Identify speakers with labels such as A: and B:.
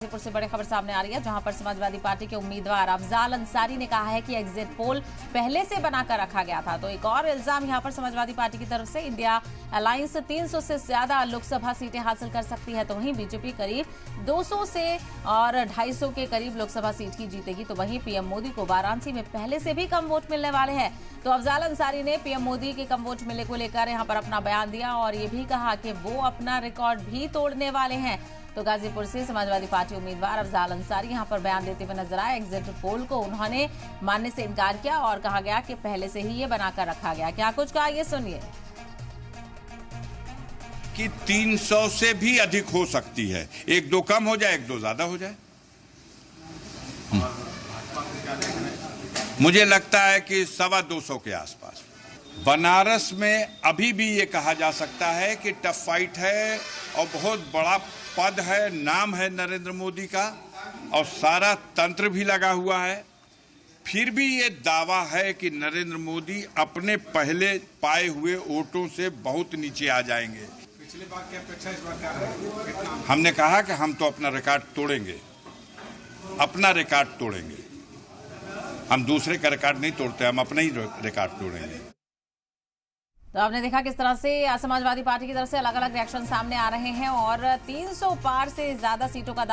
A: गाजीपुर से बड़ी खबर सामने आ रही है, जहां पर समाजवादी पार्टी के उम्मीदवार अफजाल अंसारी ने कहा है कि एग्जिट पोल पहले से बनाकर रखा गया था। तो एक और इल्जाम यहां पर समाजवादी पार्टी की तरफ से, इंडिया अलायंस 300 से ज्यादा लोकसभा सीटें हासिल कर सकती है, तो वहीं बीजेपी करीब 200 से और 250 के करीब लोकसभा सीट ही जीतेगी। तो वहीं पीएम मोदी को वाराणसी में पहले से भी कम वोट मिलने वाले हैं। तो अफजाल अंसारी ने पीएम मोदी के कम वोट मिलने को लेकर यहां पर अपना बयान दिया और ये भी कहा कि वो अपना रिकॉर्ड भी तोड़ने वाले हैं। तो गाजीपुर से समाजवादी पार्टी उम्मीदवार अफजाल अंसारी यहां पर बयान देते हुए नजर आए। एग्जिट पोल को उन्होंने मानने से इनकार किया और कहा गया कि पहले से ही ये बनाकर रखा गया। क्या कुछ कहा, ये सुनिए।
B: कि 300 से भी अधिक हो सकती है, एक दो कम हो जाए, एक दो ज्यादा हो जाए। मुझे लगता है कि 225 के आसपास। बनारस में अभी भी ये कहा जा सकता है कि टफ फाइट है और बहुत बड़ा पद है, नाम है नरेंद्र मोदी का और सारा तंत्र भी लगा हुआ है। फिर भी ये दावा है कि नरेंद्र मोदी अपने पहले पाए हुए वोटों से बहुत नीचे आ जाएंगे।
C: पिछली बार की अपेक्षा इस बार क्या रहेगी?
B: हमने कहा कि हम तो अपना रिकॉर्ड तोड़ेंगे, अपना रिकॉर्ड तोड़ेंगे। हम दूसरे का रिकॉर्ड नहीं तोड़ते, हम अपना ही रिकॉर्ड तोड़ेंगे।
A: तो आपने देखा किस तरह से समाजवादी पार्टी की तरफ से अलग अलग रिएक्शन सामने आ रहे हैं और 300 पार से ज्यादा सीटों का